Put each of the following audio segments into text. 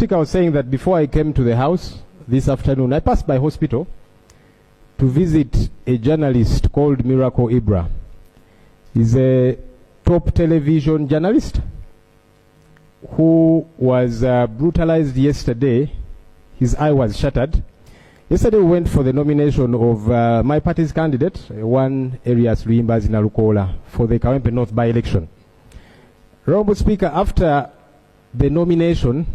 I was saying that before I came to the house this afternoon, I passed by hospital to visit a journalist called Miracle Ibra. He's a top television journalist who was brutalized yesterday. His eye was shattered. Yesterday we went for the nomination of my party's candidate, one Arias Luimbazi Nalukola, for the KAWEMPE North by-election. Honorable Speaker, after the nomination...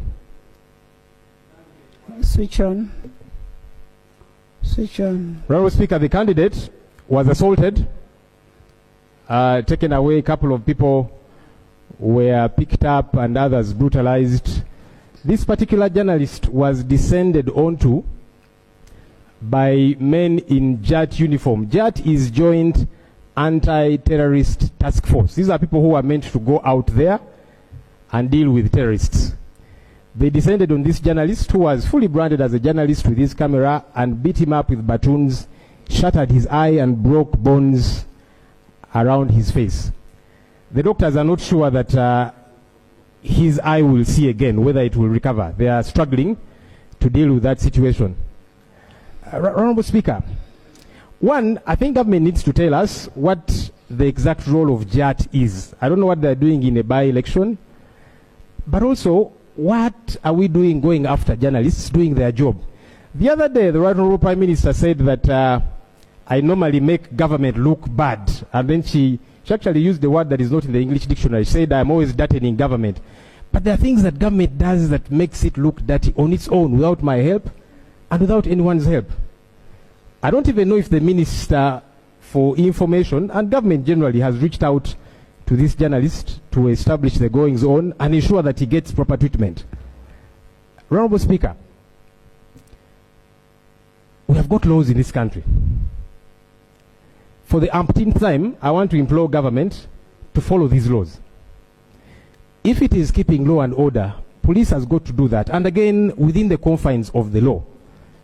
Switch on. Switch on. Honorable Speaker, the candidate was assaulted, taken away. A couple of people were picked up and others brutalized. This particular journalist was descended onto by men in JAT uniform. JAT is Joint Anti-Terrorist Task Force. These are people who are meant to go out there and deal with terrorists. They descended on this journalist who was fully branded as a journalist with his camera and beat him up with batons, shattered his eye and broke bones around his face. The doctors are not sure that his eye will see again, whether it will recover. They are struggling to deal with that situation. Honorable Speaker, one, I think government needs to tell us what the exact role of JAT is. I don't know what they're doing in a by-election, but also what are we doing going after journalists doing their job? The other day, the Right Honorable Prime Minister said that I normally make government look bad, and then she actually used the word that is not in the English dictionary. She said I'm always dirty in government. But there are things that government does that makes it look dirty on its own without my help and without anyone's help. I don't even know if the Minister for Information and government generally has reached out to this journalist to establish the goings on and ensure that he gets proper treatment. Honorable Speaker, we have got laws in this country. For the umpteenth time, I want to implore government to follow these laws. If it is keeping law and order, police has got to do that, and again, within the confines of the law.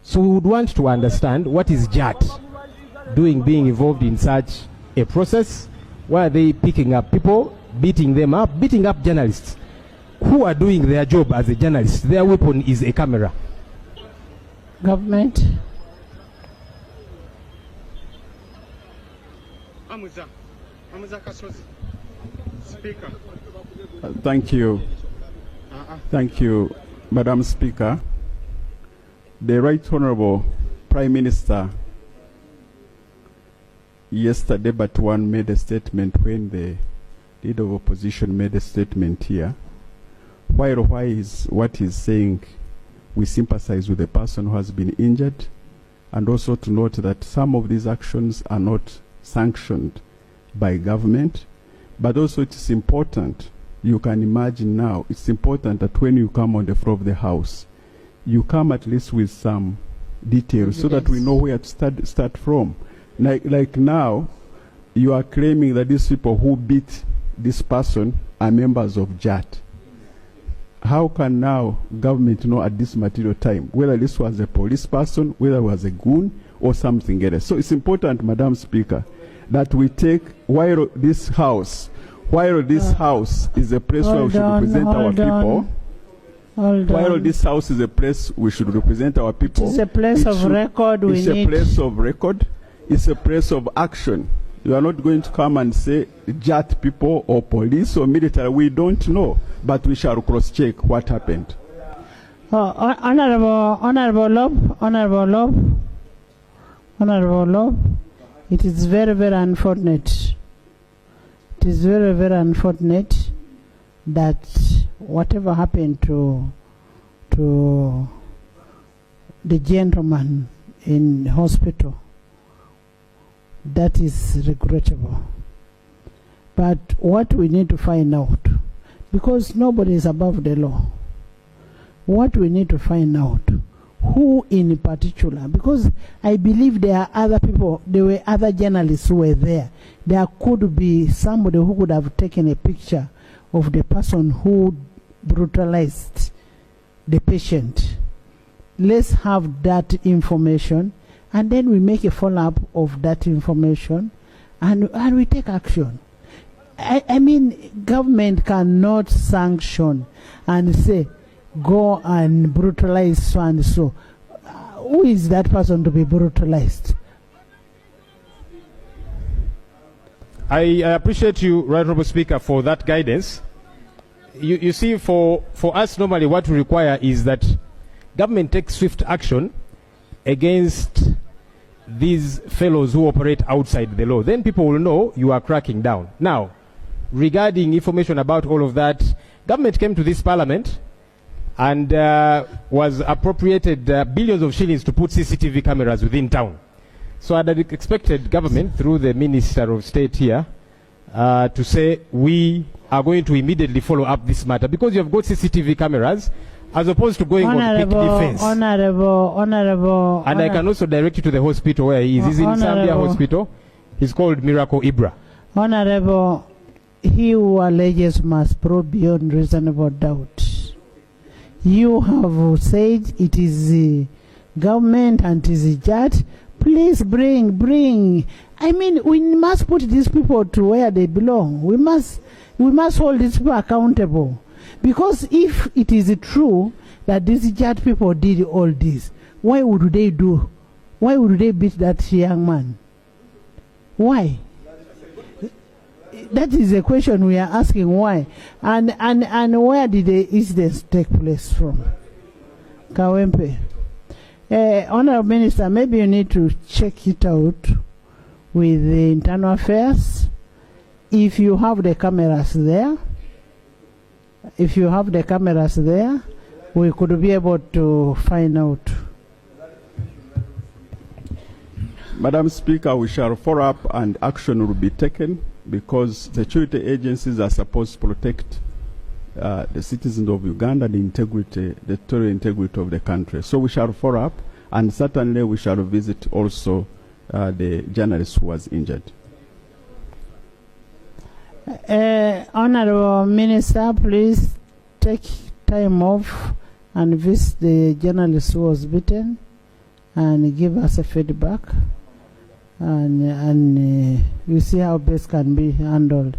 So we would want to understand what is JAT doing, being involved in such a process. Why are they picking up people, beating them up, beating up journalists who are doing their job as a journalist? Their weapon is a camera. Government. Speaker. Thank you. Thank you, Madam Speaker. The Right Honorable Prime Minister yesterday but one made a statement when the leader of opposition made a statement here. What he's saying, we sympathize with the person who has been injured, and also to note that some of these actions are not sanctioned by government, but also it's important, you can imagine now, it's important that when you come on the floor of the House, you come at least with some details so that we know where to start from. Like now, you are claiming that these people who beat this person are members of JAT. How can now government know at this material time whether this was a police person, whether it was a goon, or something else? So it's important, Madam Speaker, that we take, while this house is a place where we should represent our people, while this house is a place we should represent our people. It's a place of record. It's a place of record. It's a place of action. You are not going to come and say JAT people or police or military. We don't know, but we shall cross-check what happened. Honorable Love, it is very, very unfortunate. It is very, very unfortunate that whatever happened to the gentleman in hospital, that is regrettable. But what we need to find out, because nobody is above the law, what we need to find out, who in particular, because I believe there are other people, there were other journalists who were there. There could be somebody who could have taken a picture of the person who brutalized the patient. Let's have that information, and then we make a follow-up of that information, and we take action. I mean, government cannot sanction and say go and brutalize so and so. Who is that person to be brutalized? I appreciate you, Right Honourable Speaker, for that guidance. You see, for us normally what we require is that government takes swift action against these fellows who operate outside the law. Then people will know you are cracking down. Now, regarding information about all of that, government came to this parliament and was appropriated billions of shillings to put CCTV cameras within town. So I'd expected government, through the Minister of State here, to say we are going to immediately follow up this matter, because you have got CCTV cameras, as opposed to going on quick defense. Honorable. And I can also direct you to the hospital where he is. He's in Zambia Hospital. He's called Miracle Ibra. Honorable, he who alleges must prove beyond reasonable doubt. You have said it is the government and it is the judge. Please bring. I mean, we must put these people to where they belong. We must hold these people accountable. Because if it is true that these judge people did all this, why would they beat that young man? Why? That is a question we are asking, why? And where did the incidents take place from? KAWEMPE. Honorable Minister, maybe you need to check it out with the Internal Affairs. If you have the cameras there, we could be able to find out. Madam Speaker, we shall follow up and action will be taken, because the security agencies are supposed to protect the citizens of Uganda and the territorial integrity of the country. So we shall follow up, and certainly we shall visit also the journalist who was injured. Honorable Minister, please take time off and visit the journalist who was beaten and give us a feedback, and we see how best can be handled.